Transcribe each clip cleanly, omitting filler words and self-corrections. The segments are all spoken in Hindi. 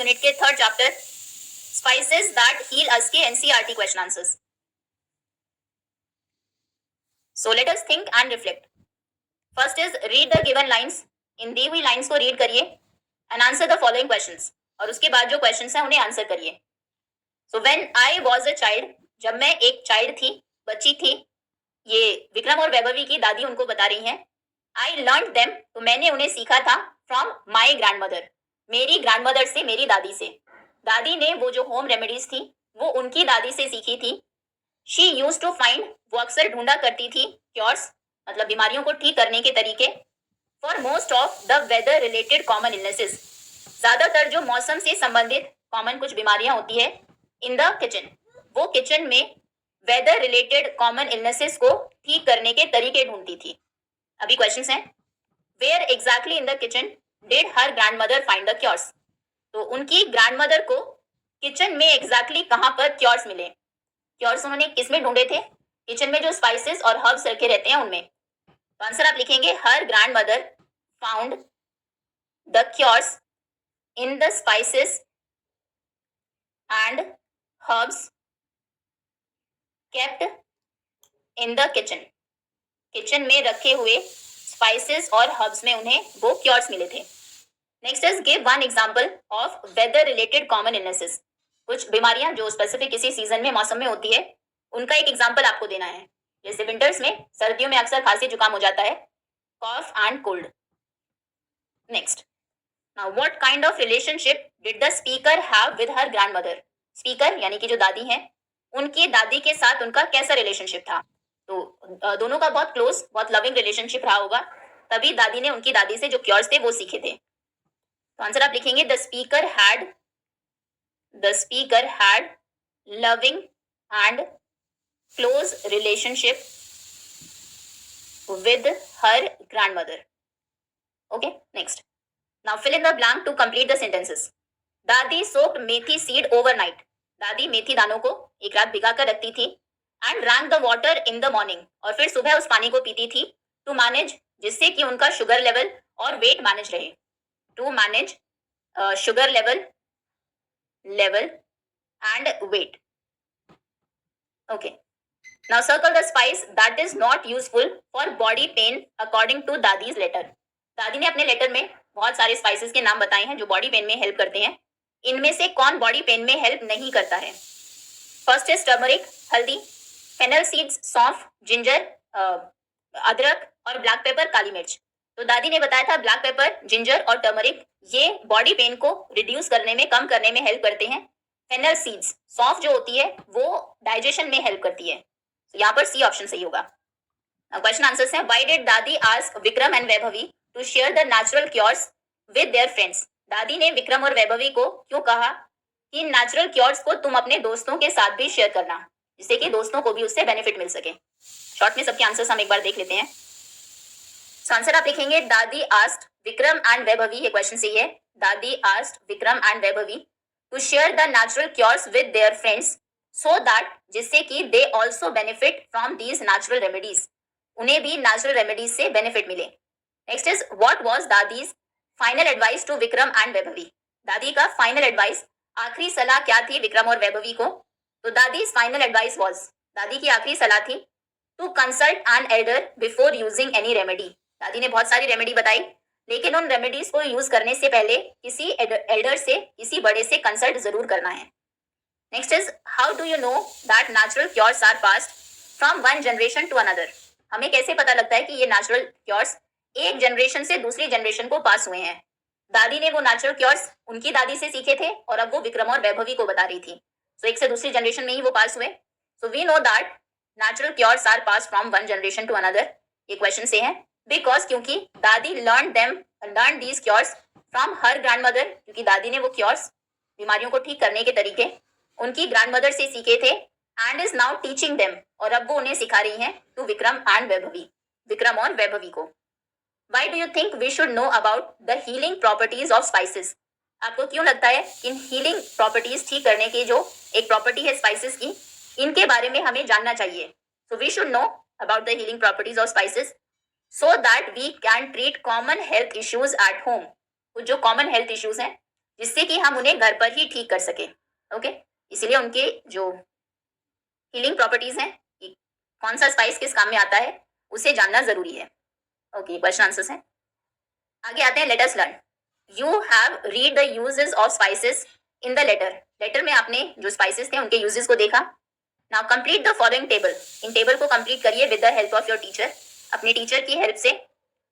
यूनिट के third chapter spices that heal us के NCERT question answers. So let us think and reflect. First is read the given lines. इन दी हुई लाइंस को रीड करिए and answer the following questions, और उसके बाद जो क्वेश्चंस हैं उन्हें आंसर करिए। So when I was a child, जब मैं एक चाइल्ड थी, बच्ची थी, ये विक्रम और वैभवी की दादी उनको बता रही हैं। आई लर्न देम, तो मैंने उन्हें सीखा था फ्रॉम माई ग्रैंडमदर, मेरी ग्रैंडमदर से, मेरी दादी से। दादी ने वो जो होम रेमेडीज थी वो उनकी दादी से सीखी थी। शी यूज टू फाइंड, वो अक्सर ढूंढा करती थी क्योर्स, मतलब बीमारियों को ठीक करने के तरीके, for most of the weather related common illnesses, ज्यादातर जो मौसम से संबंधित कॉमन कुछ बीमारियां होती है, इन द किचन, वो किचन में वेदर रिलेटेड कॉमन इलनेसेस को ठीक करने के तरीके ढूंढती थी। अभी क्वेश्चंस हैं, where exactly in the kitchen did her grandmother find the cures, तो उनकी ग्रैंडमदर को किचन में एग्जैक्टली कहां पर क्योर्स मिले। क्योर्स उन्होंने किस में ढूंढे थे? किचन में जो स्पाइसेस और हर्ब्स रखे रहते हैं उनमें। तो आंसर आप लिखेंगे हर grandmother found the cures in the spices and herbs kept in the kitchen, kitchen में रखे हुए स्पाइसेस और हर्ब्स में उन्हें वो क्योर्स मिले थे। Next is give one example of weather related common illnesses, कुछ बीमारियां जो स्पेसिफिक किसी सीजन में, मौसम में होती है, उनका एक एग्जांपल आपको देना है। जैसे विंटर्स में, सर्दियों में अक्सर खांसी जुकाम हो जाता है, cough and cold. Next, now what kind of relationship did the speaker have with her grandmother, speaker यानी कि जो दादी हैं, उनकी दादी के साथ उनका कैसा रिलेशनशिप था। तो दोनों का बहुत क्लोज, बहुत लविंग रिलेशनशिप रहा होगा, तभी दादी ने उनकी दादी से जो क्योर्स थे वो सीखे थे। तो आंसर आप लिखेंगे the speaker had loving and close relationship with her grandmother. Okay, next, now fill in the blank to complete the sentences. Dadi soaked methi seed overnight, दादी मेथी दानों को एक रात भिगा कर रखती थी। And drank the water in the morning, और फिर सुबह उस पानी को पीती थी। टू मैनेज, जिससे कि उनका शुगर लेवल और वेट मैनेज रहे। To manage sugar level and weight. Okay. Now circle the spice that is not useful for body pain according to दादी's letter. दादी ने अपने लेटर में बहुत सारे स्पाइसेस के नाम बताए हैं जो बॉडी पेन में हेल्प करते हैं। इनमें से कौन बॉडी पेन में हेल्प नहीं करता है? फर्स्ट है टर्मरिक, हल्दी, फेनल सीड्स, सौंफ, जिंजर, अदरक, और ब्लैक पेपर, काली मिर्च। तो दादी ने बताया था ब्लैक पेपर, जिंजर और टर्मरिक ये बॉडी पेन को रिड्यूस करने में, कम करने में हेल्प करते हैं। फेनल सीड्स, सौंफ जो होती है वो डाइजेशन में हेल्प करती है। तो यहाँ पर सी ऑप्शन सही होगा। क्वेश्चन आंसर्स हैं, why did Dadi ask Vikram and Vaibhavi to share the natural cures with their friends, दादी ने विक्रम और वैभवी को क्यों कहा कि नेचुरल क्योर्स को तुम अपने दोस्तों के साथ भी शेयर करना, जिससे कि दोस्तों को भी उससे बेनिफिट मिल सके। शॉर्ट में सबके आंसर्स हम एक बार देख लेते हैं। आंसर आप लिखेंगे दादी आस्क्ड विक्रम एंड वैभवी, ये क्वेश्चन सही है। दादी asked Vikram and Vaibhavi to share the natural cures with their friends so that, जिससे कि they also benefit from these natural remedies, उन्हें भी नेचुरल रेमेडीज से बेनिफिट मिले। नेक्स्ट इज व्हाट वाज दादीज final advice to Vikram and Vaibhavi, दादी का फाइनल एडवाइस, आखिरी सलाह क्या थी विक्रम और वैभवी को? तो दादी फाइनल एडवाइस वाज, दादी की आखिरी सलाह थी to consult an elder before using any remedy. दादी ने बहुत सारी रेमेडी बताई, लेकिन उन रेमेडीज को यूज करने से पहले किसी एल्डर से, किसी बड़े से कंसल्ट जरूर करना है। Next is how do you know that natural cures are passed from one generation to another, हमें कैसे पता लगता है कि ये नेचुरल क्योर्स एक जनरेशन से दूसरी जनरेशन को पास हुए हैं? दादी ने वो नेचुरल क्योर्स उनकी दादी से सीखे थे और अब वो विक्रम और वैभवी को बता रही थी। सो एक से दूसरी जनरेशन में ही वो पास हुए। So we know that natural cures are pass from one generation to another, ये क्वेश्चन से है। बिकॉज, क्योंकि Dadi learn these cures from her grandmother, क्योंकि दादी ने वो क्योर्स, बीमारियों को ठीक करने के तरीके, उनकी ग्रैंडमदर से सीखे थे। And is now teaching them, और अब वो उन्हें सिखा रही हैं टू विक्रम एंड वैभवी, विक्रम और वैभवी को। Why do you think we should know about the healing properties of spices, आपको क्यों लगता है इन हीलिंग प्रॉपर्टीज, ठीक करने की जो एक प्रॉपर्टी है स्पाइसेस की, इनके बारे में हमें जानना चाहिए? So we should know about the healing properties of spices so that we can treat common health issues at home। कुछ जो कॉमन हेल्थ इश्यूज हैं जिससे कि हम उन्हें घर पर ही ठीक कर सके। ओके, इसीलिए उनके जो हीलिंग प्रॉपर्टीज हैं कि कौन सा स्पाइस किस काम में आता है उसे जानना जरूरी है। ओके, क्वेश्चन आंसर्स हैं। आगे आते हैं, let us learn. You have read the uses of spices in the letter. Letter में आपने जो स्पाइसेस थे उनके यूजेस को देखा। Now complete the following table. इन टेबल को कंप्लीट करिए with the help of your teacher, अपने टीचर की हेल्प से।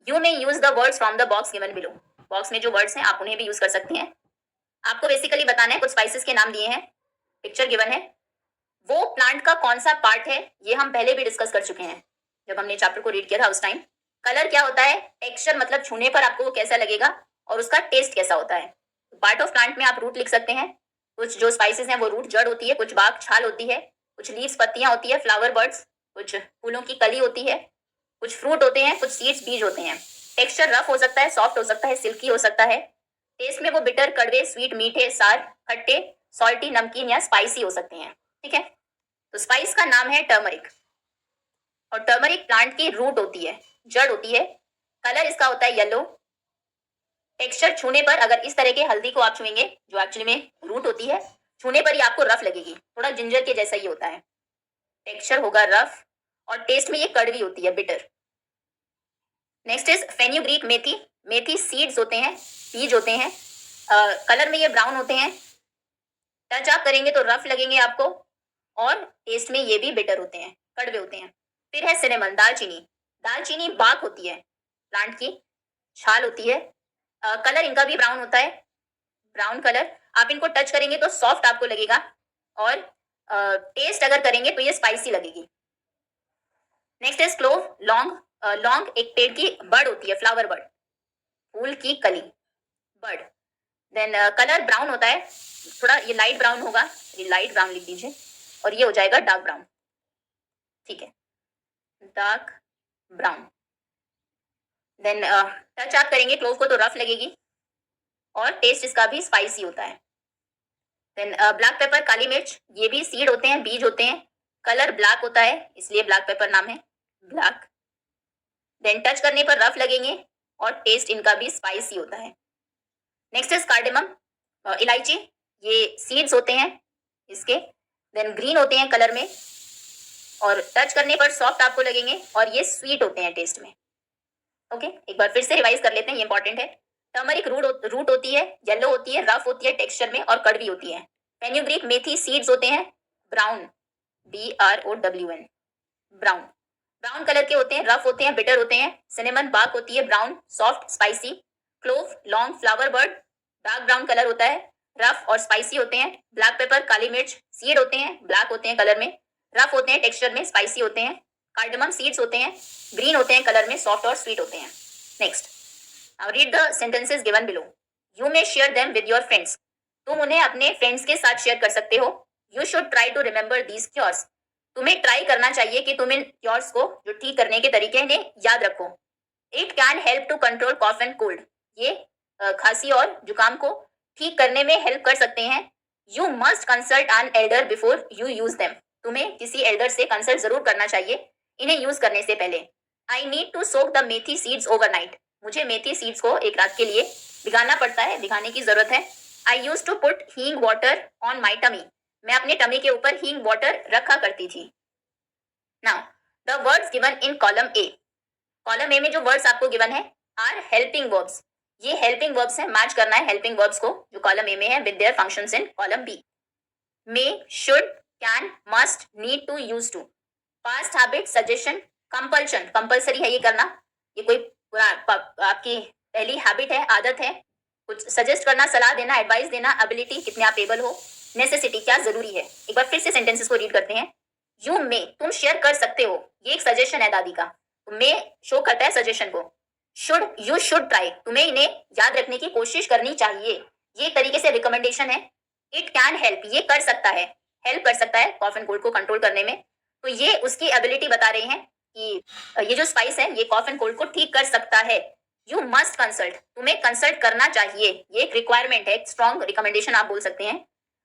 You may use the words from the box given below. Box में जो वर्ड्स हैं आप उन्हें भी यूज कर सकती हैं। आपको बेसिकली बताना है, कुछ स्पाइसेस के नाम दिए हैं, पिक्चर गिवन है। वो प्लांट का कौन सा पार्ट है ये हम पहले भी डिस्कस कर चुके हैं जब हमने चैप्टर को रीड किया था उस टाइम। कलर क्या होता है, टेक्सचर मतलब छूने पर आपको वो कैसा लगेगा और उसका टेस्ट कैसा होता है। पार्ट ऑफ प्लांट में आप रूट लिख सकते हैं। कुछ जो स्पाइसेस हैं वो रूट जड़ होती है, कुछ बाग छाल होती है, कुछ लीव्स पत्तियां होती है, फ्लावर बर्ड्स, कुछ फूलों की कली होती है, कुछ फ्रूट होते हैं, कुछ सीड्स बीज होते हैं। टेक्सचर रफ हो सकता है, सॉफ्ट हो सकता है, सिल्की हो सकता है। टेस्ट में वो बिटर, कड़वे, स्वीट, मीठे, सार, खट्टे, सॉल्टी, नमकीन या स्पाइसी हो सकते हैं। ठीक है, तो स्पाइस का नाम है टर्मरिक और टर्मरिक प्लांट की रूट होती है, जड़ होती है। कलर इसका होता है येलो। टेक्सचर छूने पर, अगर इस तरह के हल्दी को आप छुएंगे जो एक्चुअली में रूट होती है, छूने पर ही आपको रफ लगेगी, थोड़ा जिंजर के जैसा ही होता है। टेक्सचर होगा रफ और टेस्ट में ये कड़वी होती है, bitter. Next is fenugreek methi. Methi seeds होते हैं, बीज होते हैं। कलर में ये ब्राउन होते हैं। टच आप करेंगे तो रफ लगेंगे आपको और टेस्ट में ये भी बिटर होते हैं, कड़वे होते हैं। फिर है सिनेमन, दालचीनी। दालचीनी बाक होती है, प्लांट की छाल होती है। कलर इनका भी ब्राउन होता है, ब्राउन कलर। आप इनको टच करेंगे तो सॉफ्ट आपको लगेगा और टेस्ट अगर करेंगे तो ये स्पाइसी लगेगी। नेक्स्ट इज क्लोव, लौंग। लौंग एक पेड़ की बर्ड होती है, फ्लावर बर्ड, फूल की कली, बर्ड। देन कलर ब्राउन होता है, थोड़ा ये लाइट ब्राउन होगा, ये लाइट ब्राउन लिख दीजिए और ये हो जाएगा डार्क ब्राउन। ठीक है, डार्क ब्राउन। देन टच आप करेंगे क्लोव को तो रफ लगेगी और टेस्ट इसका भी स्पाइसी होता है। देन ब्लैक पेपर, काली मिर्च, ये भी सीड होते हैं, बीज होते हैं। कलर ब्लैक होता है इसलिए ब्लैक पेपर नाम है, ब्लैक। देन टच करने पर रफ लगेंगे और टेस्ट इनका भी स्पाइसी होता है। नेक्स्ट इज कार्डेमम, इलायची। ये सीड्स होते हैं इसके। देन ग्रीन होते हैं कलर में और टच करने पर सॉफ्ट आपको लगेंगे और ये स्वीट होते हैं टेस्ट में। ओके, एक बार फिर से रिवाइज कर लेते हैं, ये इंपॉर्टेंट है। टर्मरिक रूट होती है, येलो होती है, रफ होती है टेक्सचर में और कड़वी होती है। फेन्यूग्रीक मेथी सीड्स होते हैं, brown, BROWN, brown, brown colour के होते हैं, रफ होते हैं, बिटर होते हैं। सिनेमन बाक होती है, brown, soft, spicy. Clove, long, flower bird, dark brown colour होता है, रफ और स्पाइसी होते हैं। ब्लैक पेपर, काली मिर्च, सीड होते हैं, ब्लैक होते हैं कलर में, रफ होते हैं टेक्सचर में, स्पाइसी होते हैं। कार्डमम सीड्स होते हैं, ग्रीन होते हैं कलर में, सॉफ्ट और स्वीट होते हैं। Next, now read the sentences given below. You may share them with your friends. तुम उन्हें अपने फ्रेंड्स के साथ शेयर कर सकते हो। You should try to remember these cures. तुम्हें ट्राई करना चाहिए कि तुम इन क्योर्स को, जो ठीक करने के तरीके हैं, इन्हें याद रखो। It can help to control cough and cold. ये खांसी और जुकाम को ठीक करने में हेल्प कर सकते हैं। You must consult an elder before you use them. तुम्हें किसी एल्डर से कंसल्ट जरूर करना चाहिए इन्हें यूज करने से पहले। I need to soak the methi seeds overnight. मुझे मेथी सीड्स को एक रात के लिए भिगाना पड़ता है, भिगाने की जरूरत है। आई यूज टू पुट हींग वाटर ऑन माई टमी। मैं अपने टमी के ऊपर हींग वाटर रखा करती थी। Now the words given in column A. Column A में जो वर्ड्स आपको गिवन है आर हेल्पिंग वर्ब्स। ये हेल्पिंग वर्ब्स है, मैच करना है हेल्पिंग वर्ब्स को जो कॉलम ए में है with their functions in column B. May, should, can, must, need to, use to. Past habit, suggestion, compulsion, compulsory है ये करना। ये कोई आपकी पहली हैबिट है, आदत है। कुछ सजेस्ट करना, सलाह देना, एडवाइस देना, एबिलिटी, कितने आप एबल हो। नेसेसिटी, क्या जरूरी है। एक बार फिर से सेंटेंसेस को रीड करते हैं। यू मे, तुम शेयर कर सकते हो, ये एक सजेशन है दादी का। मे शो करता है सजेशन को। शुड, यू शुड ट्राई, तुम्हें इन्हें याद रखने की कोशिश करनी चाहिए, ये एक तरीके से रिकमेंडेशन है। इट कैन हेल्प, ये कर सकता है, हेल्प कर सकता है कॉफ एंड कोल्ड को कंट्रोल करने में। तो ये उसकी एबिलिटी बता रहे हैं कि ये जो स्पाइस है ये कॉफ एंड कोल्ड को ठीक कर सकता है। यू मस्ट कंसल्ट, तुम्हें कंसल्ट करना चाहिए, ये एक रिक्वायरमेंट है, एक स्ट्रॉन्ग रिकमेंडेशन आप बोल सकते हैं।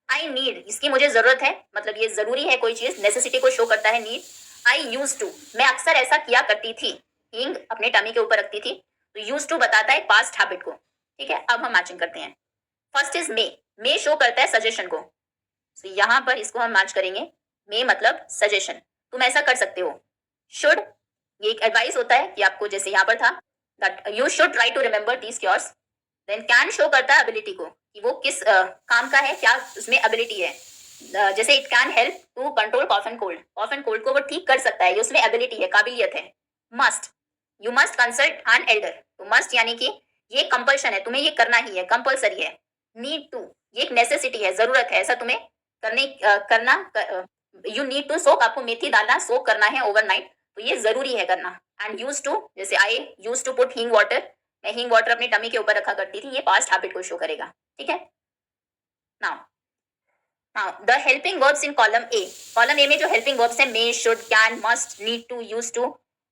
आई नीड, इसकी मुझे जरूरत है, मतलब ये जरूरी है कोई चीज, नेसेसिटी को शो करता है नीड। आई यूज टू, मैं अक्सर ऐसा किया करती थी, हींग अपने टमी के ऊपर रखती थी, तो यूज टू बताता है पास्ट हैबिट को। ठीक है, अब हम मैचिंग करते हैं। फर्स्ट इज मे शो करता है सजेशन को, तो यहाँ पर इसको हम मैच करेंगे, मे मतलब सजेशन, तुम ऐसा कर सकते हो। शुड, ये एक एडवाइस होता है कि आपको, जैसे यहाँ पर था that you should try to remember these cures. Then can show करता है एबिलिटी को, कि वो किस काम का है, क्या उसमें एबिलिटी है। जैसे it can help to control cough and cold, cough and cold को वो ठीक कर सकता है, ये उसमें एबिलिटी है, काबिलियत है। Must, you must consult an Elder, तो मस्ट यानी कि ये कंपल्शन है, तुम्हें ये करना ही है, कंपल्सरी है। नीड टू, ये एक नेसेसिटी है, जरूरत है, ऐसा तुम्हें करना। यू नीड टू सोक, आपको मेथी डालना, सोक करना है ओवरनाइट, तो ये जरूरी है करना। एंड यूज टू, जैसे आई यूज टू पुट हींग वाटर, मैं हींग वाटर अपनी टमी के ऊपर रखा करती थी, ये पास्ट हैबिट को शो करेगा। ठीक है। Now the helping verbs in column A में जो हेल्पिंग वर्ब्स हैं, may, should, can, must, need to, use to,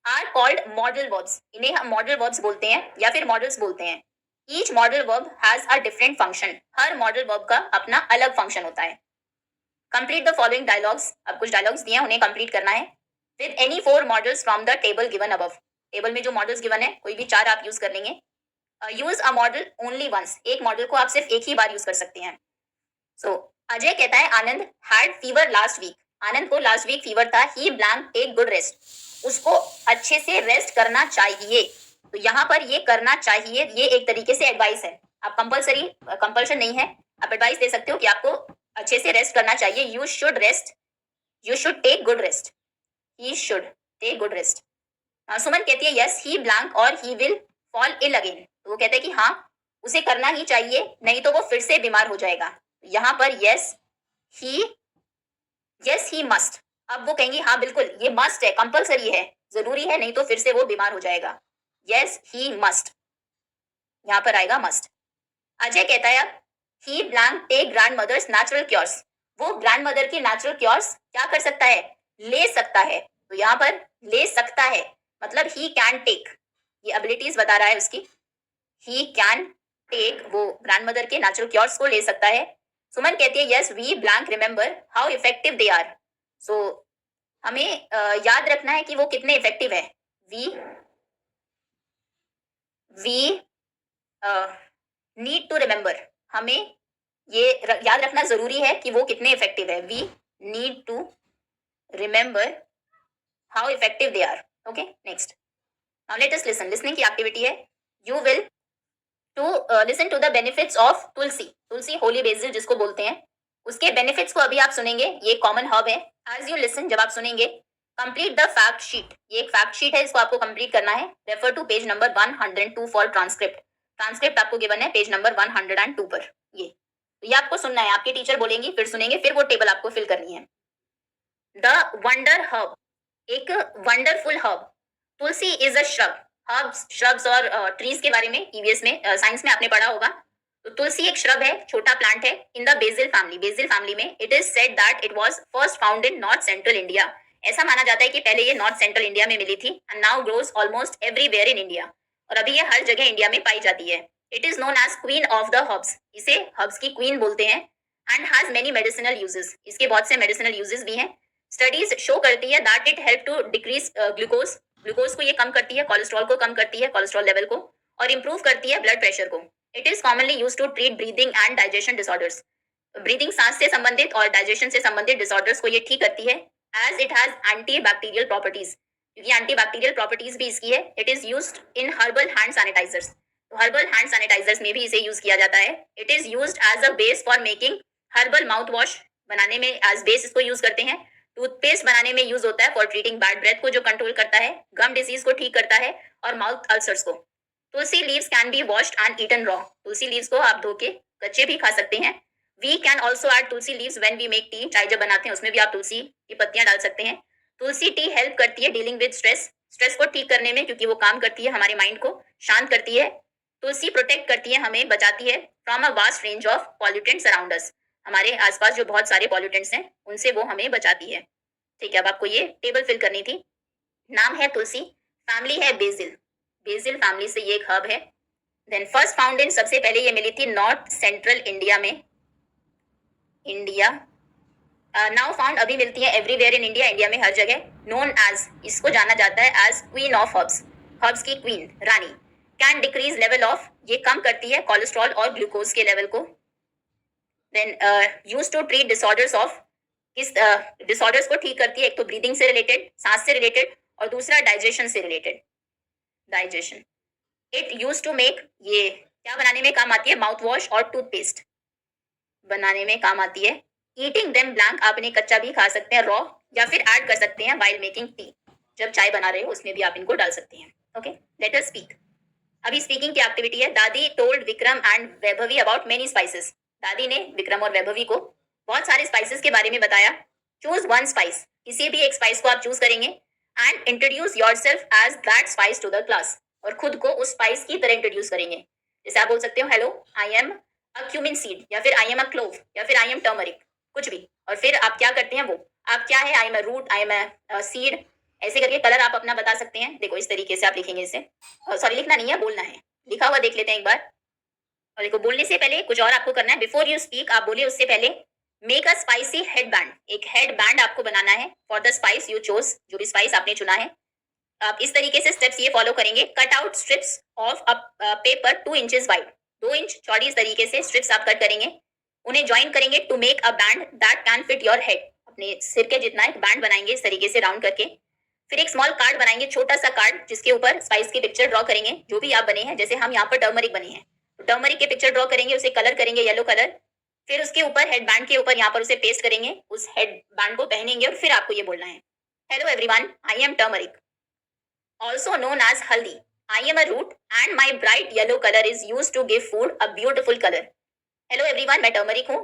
are called modal verbs, इन्हें हम मॉडल वर्ब्स बोलते हैं या फिर मॉडल्स बोलते हैं। Each modal verb has a different function, her modal verb का अपना अलग फंक्शन होता है। कंप्लीट द फॉलोइंग डायलॉग्स, अब कुछ डायलॉग्स दिए हैं, उन्हें कंप्लीट करना है with any 4 models from the table given above. Table में जो मॉडल्स गिवन है, कोई भी 4 आप यूज कर लेंगे। Use a modal only once, एक मॉडल को आप सिर्फ एक ही बार यूज कर सकते हैं। सो अजय कहता है आनंद हैड फीवर लास्ट वीक, आनंद को लास्ट वीक फीवर था, ही ब्लैंक टेक गुड रेस्ट, उसको अच्छे से रेस्ट करना चाहिए। तो यहाँ पर ये करना चाहिए, ये एक तरीके से एडवाइस है, आप कंपल्शन नहीं है, आप एडवाइस दे सकते हो कि आपको अच्छे से रेस्ट करना चाहिए। You should rest, you should take good rest, he should take good rest. Suman कहती है यस ही ब्लैंक और he will fall ill again, तो वो कहते हैं कि हाँ उसे करना ही चाहिए, नहीं तो वो फिर से बीमार हो जाएगा। यहाँ पर यस ही मस्ट, अब वो कहेंगे हाँ बिल्कुल ये मस्ट है, कंपल्सरी है, जरूरी है, नहीं तो फिर से वो बीमार हो जाएगा। यस ही मस्ट, यहाँ पर आएगा मस्ट। अजय कहता है अब he blank take grandmother's natural cures, वो ग्रैंड मदर की नेचुरल क्योर्स क्या कर सकता है, ले सकता है। तो यहाँ पर ले सकता है मतलब ही कैन टेक, ये एबिलिटीज बता रहा है उसकी, ही कैन टेक, वो ग्रैंड मदर के नेचुरल क्योर्स को ले सकता है। सुमन कहती है yes we blank remember how effective they are, so हमें याद रखना है कि वो कितने इफेक्टिव है। वी नीड टू रिमेंबर, हमें ये याद रखना जरूरी है कि वो कितने इफेक्टिव है। We need to remember how effective they are. Okay, next. Now let us listen, listening की एक्टिविटी है। You will to listen to the benefits of tulsi, तुलसी होली बेसिल जिसको बोलते हैं, उसके बेनिफिट्स को अभी आप सुनेंगे, ये कॉमन हर्ब है। एज यू लिसन, जब आप सुनेंगे, कंप्लीट द फैक्ट शीट, ये एक फैक्ट शीट है, इसको आपको कंप्लीट करना है। Refer to page number 102 for transcript, transcript आपको गिवन है पेज नंबर 102 पर। ये आपको सुनना है, आपके टीचर बोलेंगी, फिर सुनेंगे, फिर वो टेबल आपको फिल करनी है। द वंडर हर्ब, एक wonderful herb. Tulsi is a shrub, herbs, shrubs और ट्रीज के बारे में ईवीएस में, साइंस में आपने पढ़ा होगा। तो तुलसी एक श्रब है, छोटा प्लांट है, in the basil family, basil family में। It is said that it was first found in north central India, ऐसा माना जाता है कि पहले ये नॉर्थ सेंट्रल इंडिया में मिली थी, and now grows almost everywhere in India, और अभी ये हर जगह इंडिया में पाई जाती है। It is known as queen of the herbs, इसे हर्ब्स की क्वीन बोलते हैं। And has many medicinal uses, इसके बहुत से मेडिसिनल यूजेस भी हैं। स्टडीज शो करती है that it help to decrease glucose, glucose को ये कम करती है, कोलेस्ट्रॉल को कम करती है, कोलेस्ट्रॉल लेवल को, और इंप्रूव करती है ब्लड प्रेशर को। It is commonly use to treat breathing and digestion disorders, breathing, सांस से संबंधित और डाइजेशन से संबंधित डिसऑर्डर्स को ये ठीक करती है। As it has antibacterial properties, क्योंकि एंटी बैक्टीरियल प्रॉपर्टीज भी इसकी है। It is used in herbal hand sanitizers, तो हर्बल हैंड सैनिटाइजर्स में भी इसे यूज किया जाता है। It is used as a base for making herbal mouthwash, बनाने में एज बेस इसको यूज करते हैं। टूथपेस्ट बनाने में यूज होता है फॉर ट्रीटिंग बैड ब्रेथ को जो कंट्रोल करता है, गम डिजीज को ठीक करता है, और माउथ अल्सर्स को। Tulsi leaves can be washed and eaten raw, tulsi leaves को आप धो के कच्चे भी खा सकते हैं। We can also add tulsi leaves when we make tea, चाय जब बनाते हैं उसमें भी आप तुलसी की पत्तियां डाल सकते हैं। तुलसी टी हेल्प करती है डीलिंग विद स्ट्रेस, स्ट्रेस को ठीक करने में, क्योंकि वो काम करती है, हमारे माइंड को शांत करती है। तुलसी प्रोटेक्ट करती है, हमें बचाती है from a vast range of pollutants around us, हमारे आसपास जो बहुत सारे पॉल्यूटेंट्स हैं उनसे वो हमें बचाती है। ठीक है, अब आपको ये टेबल फिल करनी थी। नाम है तुलसी, फैमिली है बेसिल, बेसिल फैमिली से ये एक हर्ब है। देन फर्स्ट फाउंड इन, सबसे पहले ये मिली थी नॉर्थ सेंट्रल इंडिया में, इंडिया। नाउ फाउंड, अभी मिलती है एवरीवेयर इन इंडिया, इंडिया में हर जगह। नोन एज, इसको जाना जाता है as queen of herbs, herbs की क्वीन, रानी। कैन डिक्रीज लेवल ऑफ, ये कम करती है कोलेस्ट्रॉल और ग्लूकोज के लेवल को। Then use to treat disorders of, किस डिसऑर्डर्स को ठीक करती है, एक तो ब्रीदिंग से रिलेटेड, सांस से रिलेटेड, और दूसरा डाइजेशन से related, digestion. It use to make, ये क्या बनाने में काम आती है, माउथ वॉश और टूथपेस्ट बनाने में काम आती है। ईटिंग देम ब्लैंक, आप इन्हें कच्चा भी खा सकते हैं, रॉ, या फिर ऐड कर सकते हैं वाइल मेकिंग टी, जब चाय बना रहे हो उसमें भी आप इनको डाल सकते हैं। Okay, let us speak. अभी स्पीकिंग की एक्टिविटी है। दादी told Vikram and Vaibhavi about many spices, दादी ने विक्रम और वैभवी को बहुत सारे स्पाइसेस के बारे में बताया। चूज वन स्पाइस, किसी भी एक स्पाइस को आप चूज करेंगे, and introduce yourself as that spice to the class, और खुद को उस स्पाइस की तरह इंट्रोड्यूस करेंगे। जैसे आप बोल सकते हो, hello I am a cumin seed, या फिर आई एम अ क्लोव, या फिर आई एम टर्मरिक, कुछ भी। और फिर आप क्या करते हैं, वो आप क्या है, I am a root, I am a seed, ऐसे करके कलर आप अपना बता सकते हैं। देखो इस तरीके से आप लिखेंगे इसे, सॉरी लिखना नहीं है, बोलना है। लिखा हुआ देख लेते हैं एक बार। और देखो बोलने से पहले कुछ और आपको करना है। बिफोर यू स्पीक, आप बोले उससे पहले, make a spicy head band, एक हेड बैंड आपको बनाना है for the spice you chose, जो भी स्पाइस आपने चुना है। आप इस तरीके से स्टेप्स ये फॉलो करेंगे। Cut out strips of a paper 2 inches wide, 2 inch चौड़ी इस तरीके से स्ट्रिप्स आप कट करेंगे। उन्हें ज्वाइन करेंगे to make a band that can fit your head, अपने सिर के जितना एक बैंड बनाएंगे इस तरीके से राउंड करके। फिर एक स्मॉल कार्ड बनाएंगे, छोटा सा कार्ड, जिसके ऊपर स्पाइस की पिक्चर ड्रॉ करेंगे, जो भी आप बने हैं। जैसे हम यहाँ पर टर्मरिक बने हैं, तो टर्मरिक की पिक्चर ड्रॉ करेंगे, उसे कलर करेंगे येलो कलर। फिर उसके ऊपर, हेड बैंड के ऊपर यहाँ पर उसे पेस्ट करेंगे, उस हेड बैंड को पहनेंगे, और फिर आपको ये बोलना है, hello everyone, I am turmeric, also known as haldi. I am a root and my bright yellow color is used to give food a beautiful color. Hello everyone, मैं टर्मरिक हूँ,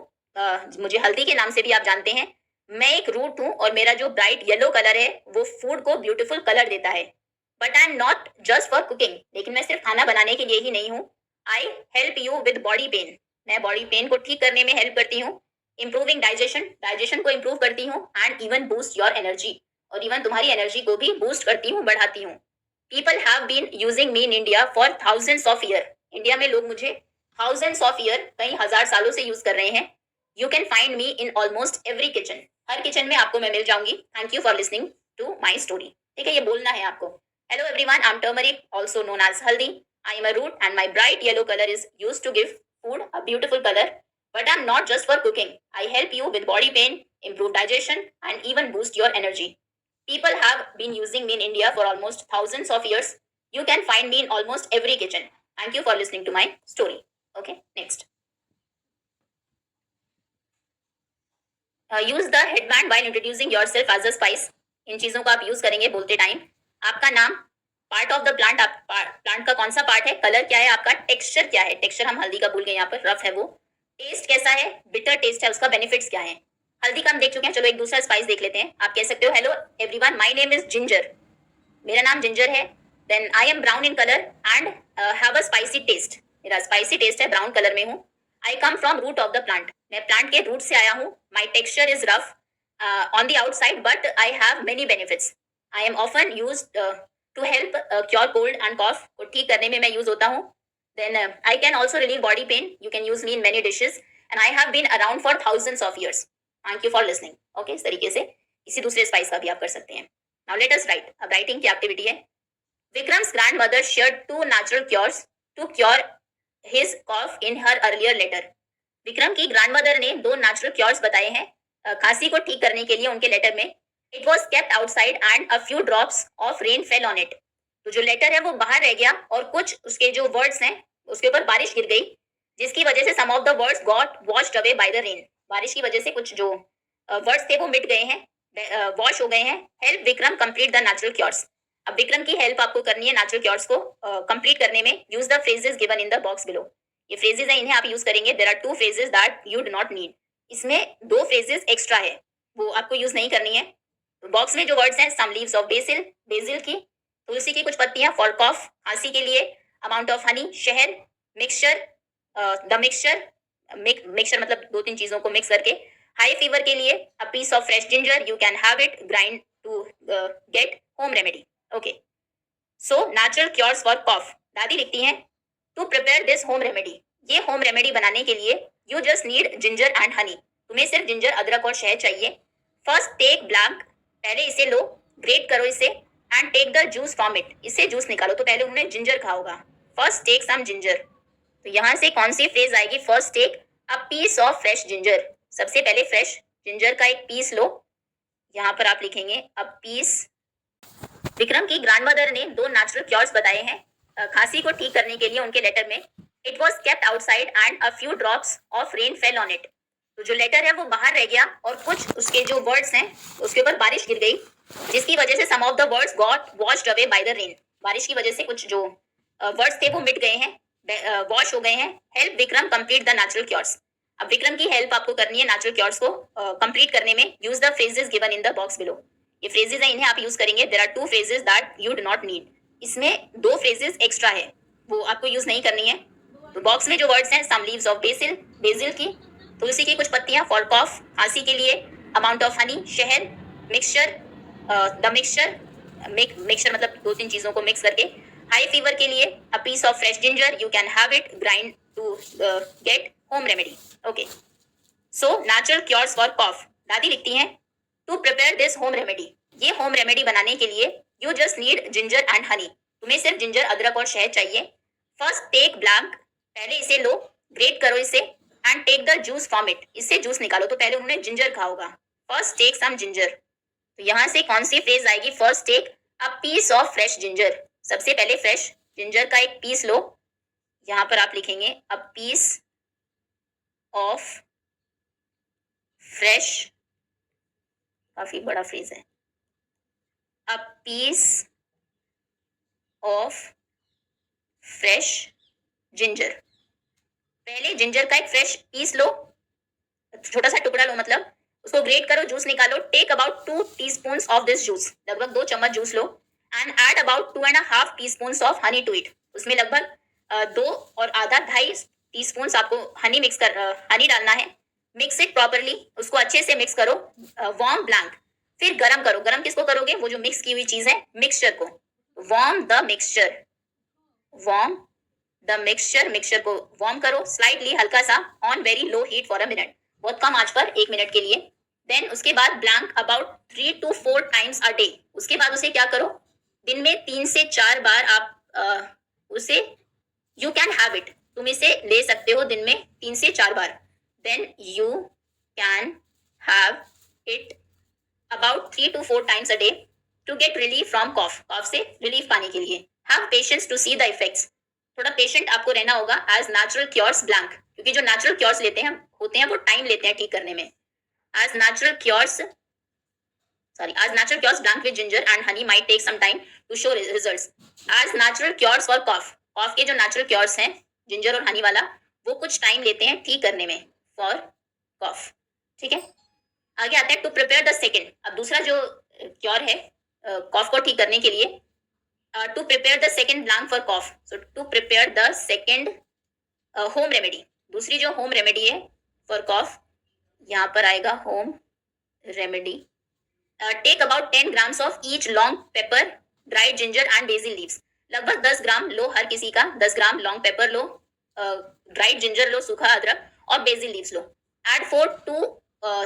मुझे हल्दी के नाम से भी आप जानते हैं। मैं एक रूट हूँ और मेरा जो ब्राइट येलो कलर है वो फूड को ब्यूटीफुल कलर देता है। But I am not just for cooking, लेकिन मैं सिर्फ खाना बनाने के लिए ही नहीं हूँ। I help you with body pain, मैं बॉडी पेन को ठीक करने में हेल्प करती हूँ। इम्प्रूविंग डाइजेशन, डाइजेशन को इम्प्रूव करती हूँ। And even boost your energy, और इवन तुम्हारी एनर्जी को भी बूस्ट करती हूँ, बढ़ाती हूँ। People have been using me in India for thousands of year, India में लोग मुझे थाउजेंड्स ऑफ ईयर, कई हजार सालों से यूज कर रहे हैं। You can find me in almost every kitchen, हर किचन में आपको मैं मिल जाऊंगी। Thank you for listening to my story. ठीक है, ये बोलना है आपको। Hello everyone, I am turmeric, also known as haldi. I am a root and my bright yellow colour is use to give food a beautiful colour, but I am not just for cooking. I help you with body pain, improve digestion, and even boost your energy. People have been using me in India for almost thousands of years. You can find me in almost every kitchen. Thank you for listening to my story. Okay, next. Use the headband while introducing yourself as a spice. इन चीजों को आप यूज करेंगे बोलते टाइम। आपका नाम, part of the plant, plant का कौन सा पार्ट है, कलर क्या है आपका, टेक्सचर क्या है, टेक्सचर हम हल्दी का भूल गए यहाँ पर, रफ है वो। टेस्ट कैसा है, बिटर टेस्ट है, उसका बेनिफिट्स क्या है। हल्दी का हम देख चुके हैं, चलो एक दूसरा स्पाइस देख लेते हैं। आप कह सकते हो, hello everyone, my name is ginger, मेरा नाम जिंजर है। Then I am brown in colour and have a spicy taste, मेरा स्पाइसी टेस्ट है, ब्राउन कलर में हूँ। I come from root of the plant, मैं प्लांट के रूट से आया हूँ। My texture is rough on the outside but I have many benefits. I am often use to help cure cold and cough, को ठीक करने में मैं यूज होता हूँ। Then I can also relieve body pain, you can use me in many dishes and I have been around for thousands of years. Thank you for listening. Okay, इस तरीके से किसी दूसरे स्पाइस का भी आप कर सकते हैं। नाउ लेट अस राइट, अब राइटिंग की एक्टिविटी है। Vikram's grandmother shared 2 natural cures to cure his cough in her earlier letter. Vikram की ग्रैंडमदर ने 2 नेचुरल क्योर्स बताए हैं खांसी को ठीक करने के लिए उनके लेटर में। It was kept outside and a few drops of rain fell on it. तो जो लेटर है वो बाहर रह गया और कुछ उसके जो वर्ड्स हैं उसके ऊपर बारिश गिर गई, जिसकी वजह से some of the words got washed away by the rain. बारिश की वजह से कुछ जो वर्ड्स थे वो मिट गए हैं, वॉश हो गए हैं। Help Vikram complete the natural cures. अब विक्रम की हेल्प आपको करनी है नेचुरल क्योर्स को कंप्लीट करने में। Use the phrases given in the box below. ये फ्रेजेस है, इन्हें आप यूज करेंगे। There are 2 phrases that you do not need, इसमें 2 फ्रेजेस एक्स्ट्रा है, वो आपको यूज नहीं करनी है। बॉक्स में जो वर्ड्स हैं, some leaves of basil, basil की, तुलसी की कुछ पत्तियां, फॉर कॉफ, खांसी के लिए, अमाउंट ऑफ हनी, शहद, मिक्सचर, द मिक्सचर, मिक्सचर मतलब 2-3 चीजों को मिक्स करके। हाई फीवर के लिए a piece of fresh ginger, you can have it grind to get home remedy. Okay, so natural cures for cough. दादी लिखती हैं, to prepare this home remedy, ये होम रेमेडी बनाने के लिए you just need ginger and honey, तुम्हें सिर्फ जिंजर, अदरक और शहद चाहिए। फर्स्ट टेक ब्लैक, पहले इसे लो, ग्रेट करो इसे, and take the juice from it, इससे जूस निकालो। तो पहले उन्होंने जिंजर कहा होगा, फर्स्ट टेक सम जिंजर। तो यहाँ से कौन सी फ्रेज आएगी, first take a piece of fresh ginger, सबसे पहले फ्रेश जिंजर का एक पीस लो, यहाँ पर आप लिखेंगे अ पीस। विक्रम की ग्रैंडमदर ने 2 नेचुरल क्योर्स बताए हैं खांसी को ठीक करने के लिए उनके लेटर में। It was kept outside and a few drops of rain fell on it. तो जो लेटर है वो बाहर रह गया और कुछ उसके जो वर्ड्स हैं उसके ऊपर बारिश गिर गई, जिसकी वजह से some of the words got washed away by the rain. बारिश की वजह से कुछ जो वर्ड्स थे वो मिट गए हैं, वॉश हो गए हैं। Help Vikram complete the natural cures. अब विक्रम की हेल्प आपको करनी है नेचुरल क्योर्स को कंप्लीट करने में। Use the phrases given in the box below. ये फ्रेजेस है, इन्हें आप यूज करेंगे। There are 2 phrases that you do not need. इसमें 2 फ्रेजेस एक्स्ट्रा है, वो आपको यूज नहीं करनी है। तो बॉक्स में जो वर्ड्स हैं, some leaves of basil, basil की, तुलसी की कुछ पत्तियां, फॉर कॉफ, खांसी के लिए, अमाउंट ऑफ हनी, शहद, मिक्सचर, द मिक्सचर, मिक्सचर मतलब 2-3 चीजों को मिक्स करके। हाई फीवर के लिए a piece of fresh ginger, you can have it grind to get home remedy. Okay, so natural cures for cough. दादी लिखती हैं to prepare this home remedy. ये होम रेमेडी बनाने के लिए you just need ginger and honey. तुम्हें सिर्फ जिंजर, अदरक और शहद चाहिए। फर्स्ट टेक ब्लैंक, पहले इसे लो, ग्रेट करो इसे, and take the juice from it, इससे जूस निकालो। तो पहले उन्होंने जिंजर कहा होगा। फर्स्ट टेक सम जिंजर, तो यहां से कौन सी फ्रेज आएगी? First take a piece of fresh ginger. सबसे पहले फ्रेश जिंजर का एक पीस लो, यहां पर आप लिखेंगे अ पीस ऑफ फ्रेश, काफी बड़ा फ्रेज है, a piece of fresh ginger. पहले जिंजर का एक फ्रेश पीस लो, छोटा सा टुकड़ा लो मतलब, उसको ग्रेट करो, जूस निकालो। Take about 2 teaspoons of this juice, लगभग 2 चम्मच जूस लो। And add about 2.5 teaspoons of honey to it, उसमें लगभग 2 और आधा 2.5 टीस्पून्स आपको हनी मिक्स कर हनी डालना है। मिक्स इट प्रॉपरली, उसको अच्छे से मिक्स करो। वार्म ब्लैंक, फिर गरम करो। गरम किसको करोगे? वो जो मिक्स की हुई चीज है, मिक्सचर को। Warm the mixture, warm the mixture, mixture को वार्म करो स्लाइटली, हल्का सा, on very low heat for a minute, बहुत कम आंच पर 1 मिनट के लिए। देन उसके बाद blank about 3 to 4 times a day. उसके बाद उसे क्या करो? दिन में 3 से 4 बार आप उसे, यू कैन हैव इट, तुम इसे ले सकते हो दिन में 3 से 4 बार। Then you can have it about 3 to 4 times a day to get relief from cough, cough से रिलीफ पाने के लिए। Have patience to see the effects, थोड़ा पेशेंट आपको रहना होगा। एज नेचुरल क्योर्स ब्लैंक, क्योंकि जो नेचुरल क्योर्स लेते हैं होते हैं वो टाइम लेते हैं ठीक करने में। As natural cures, sorry, as natural cures blank with ginger and honey might take some time to show results. As natural cures for cough, cough के जो natural cures हैं जिंजर और हनी वाला, वो कुछ टाइम लेते हैं ठीक करने में फॉर कॉफ। ठीक है, आगे आते हैं टू प्रिपेयर द सेकेंड। अब दूसरा जो क्योर है कॉफ को ठीक करने के लिए, to prepare the second blank for cough. So to prepare the second home remedy, दूसरी जो होम रेमेडी है फॉर कॉफ, यहाँ पर आएगा home remedy. Take about 10 grams of each long pepper, dried ginger and basil leaves. लगभग 10 ग्राम लो हर किसी का, 10 ग्राम लॉन्ग पेपर लो, ड्राइड जिंजर लो, सूखा अदरक, और बेसिल लीव्स लो। एड 4 to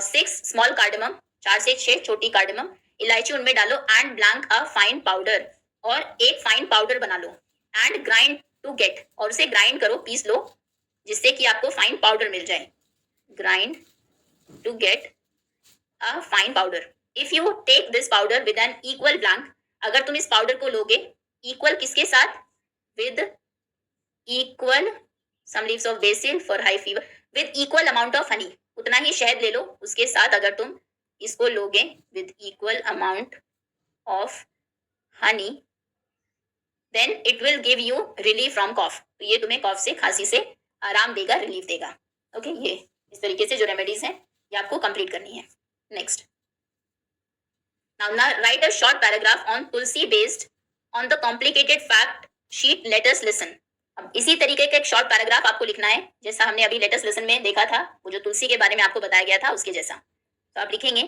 6 स्मॉल कार्डमम, 4 से 6 छोटी कार्डमम, इलायची उनमें डालो। And blank a fine powder, और एक फाइन पाउडर बना लो। एंड ग्राइंड टू गेट, और उसे ग्राइंड करो, पीस लो, जिससे कि आपको फाइन पाउडर मिल जाए। Grind to get a fine powder. If you take this powder with an equal blank, अगर तुम इस पाउडर को लोगे इक्वल किसके साथ? With equal some leaves of basil for high fever, with equal amount of honey, उतना ही शहद ले लो उसके साथ। अगर तुम इसको लोगे with equal amount of honey, then it will give you relief from cough. तो ये तुम्हें कॉफ से, खांसी से आराम देगा, रिलीफ देगा। ओके, ये इस तरीके से जो रेमेडीज हैं ये आपको कंप्लीट करनी है। Next, now write a short paragraph on tulsi based on the complicated fact sheet, let us listen। अब इसी तरीके का एक शॉर्ट पैराग्राफ आपको लिखना है, जैसा हमने अभी लेट अस लिसन में देखा था, वो जो तुलसी के बारे में आपको बताया गया था उसके जैसा। तो आप लिखेंगे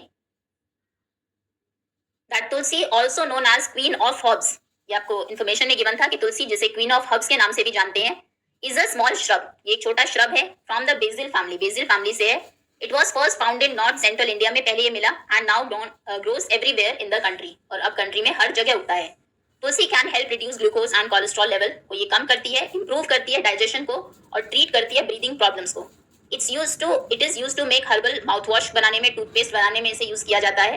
that tulsi also known as queen of herbs, ये आपको इन्फॉर्मेशन में गिवन था कि तुलसी, जिसे क्वीन ऑफ हर्ब्स के नाम से भी जानते हैं, इज अ स्मॉल श्रब, ये एक छोटा श्रब है, from the basil family, basil family से है। It was first found in north central India में पहले ये मिला, and now grows everywhere in the country, और अब कंट्री में हर जगह उगता है। Tulsi can help reduce glucose and cholesterol level, को ये कम करती है, इंप्रूव करती है डाइजेशन को, और ट्रीट करती है ब्रीदिंग प्रॉब्लम्स को। It is use to make herbal mouthwash बनाने में, टूथपेस्ट बनाने में इसे यूज किया जाता है.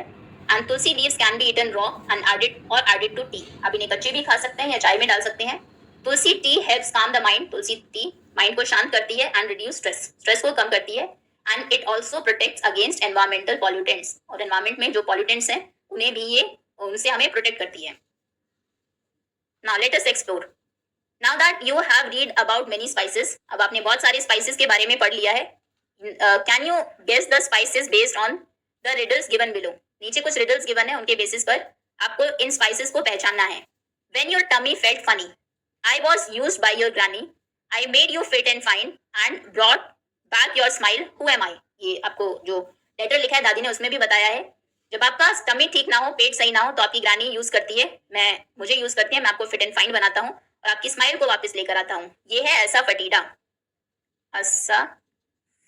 And tulsi leaves can be eaten raw and added to tea. आप इन्हें कच्चे भी खा सकते हैं या चाय में डाल सकते हैं. तुलसी टी हेल्प्स काम the mind. Tulsi T mind को शांत करती है एंड रिड्यूस स्ट्रेस को कम करती है. And it also protects against environmental pollutants. और एनवायरमेंट में जो पॉल्यूटेंट्स हैं उन्हें भी ये उनसे हमें प्रोटेक्ट करती है. Now let us explore. Now that you have read about many spices, अब आपने बहुत सारे स्पाइसेस के बारे में पढ़ लिया है. Can you guess the spices based on the riddles given below. नीचे कुछ रिडल्स गिवन है, उनके बेसिस पर आपको इन स्पाइसेस को पहचानना है. When your tummy felt funny, I was used by your granny, I made you fit and fine and brought back your smile, who am I. ये आपको जो लेटर लिखा है दादी ने उसमें भी बताया है. जब आपका टमी ठीक ना हो, पेट सही ना हो, तो आपकी ग्रानी यूज करती है, मुझे यूज करती है, मैं आपको फिट एंड फाइन बनाता हूँ और आपकी स्माइल को वापस लेकर आता हूँ. ये है ऐसा फटीडा. ऐसा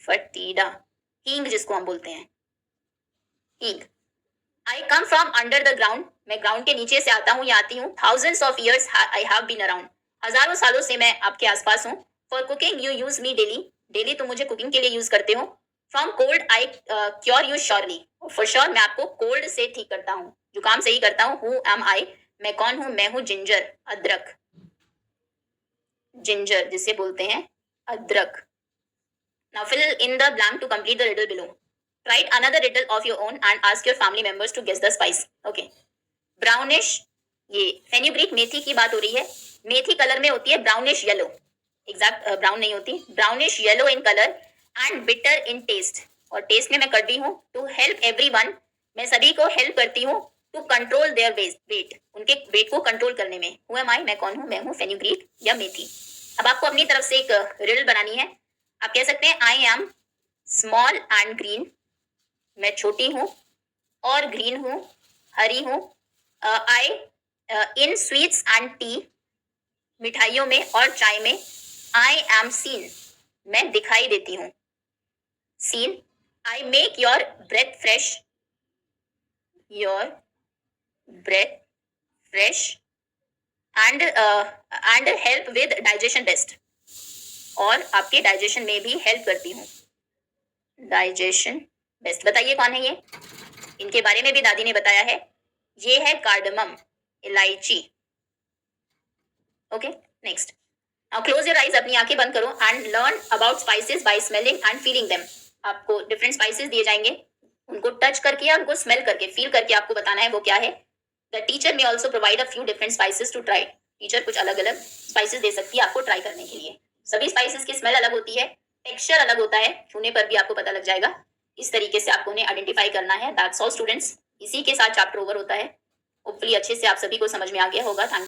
फटीडा, हींग जिसको हम बोलते हैं, हींग. I come from under the ground, मैं ग्राउंड के नीचे से आता हूँ या आती हूँ. Thousands of years I have been around, हजारों सालों से मैं आपके आसपास हूँ. For cooking you use me daily, daily तुम मुझे कुकिंग के लिए यूज करते हो. From cold I cure you surely, for sure मैं आपको कोल्ड से ठीक करता हूँ, जुकाम से ही करता हूँ. हु एम आई, मैं कौन हूँ, मैं हूँ जिंजर, अदरक. जिंजर जिसे बोलते हैं अदरक. Now fill in the blank to complete the riddle below. Write another riddle of your own and ask your family members to guess the spice. Okay. Brownish, ये फेन्यूग्रीक मेथी की बात हो रही है. मेथी कलर में होती है ब्राउनिश येलो, एग्जैक्ट ब्राउन नहीं होती, brownish yellow in colour and bitter in taste, और टेस्ट में मैं कड़वी हूँ. टू हेल्प एवरीवन, मैं सभी को हेल्प करती हूँ. टू कंट्रोल देयर वेट, उनके वेट को कंट्रोल करने में. हु एम आई, मैं कौन हूँ, मैं हूँ फेन्यूग्रीक या मेथी. अब आपको अपनी तरफ से एक रिडल बनानी है. आप कह सकते हैं I am small and green, मैं छोटी हूँ और ग्रीन हूँ, हरी हूँ. आई इन स्वीट्स एंड टी, मिठाइयों में और चाय में. आई एम सीन, मैं दिखाई देती हूँ, seen. I make your breath fresh, your breath fresh and help with digestion best, और आपके डाइजेशन में भी हेल्प करती हूँ. डाइजेशन बेस्ट, बताइए कौन है ये. इनके बारे में भी दादी ने बताया है. ये है कार्डमम, इलायची. Okay, next. Now close your eyes, अपनी आंखें बंद करो and learn about spices by smelling and feeling them. आपको डिफरेंट स्पाइसेस दिए जाएंगे, उनको टच करके या उनको स्मेल करके, फील करके आपको बताना है वो क्या है. The teacher may also provide a few different spices to try. Teacher कुछ अलग अलग स्पाइसेस दे सकती है आपको ट्राई करने के लिए. सभी स्पाइसेस की स्मेल अलग होती है, टेक्सचर अलग होता है, छूने पर भी आपको पता लग जाएगा. इस तरीके से आपको उन्हें आइडेंटिफाई करना है. दैट्स ऑल स्टूडेंट्स, इसी के साथ चैप्टर ओवर होता है. होपफुली अच्छे से आप सभी को समझ में आ गया होगा. थैंक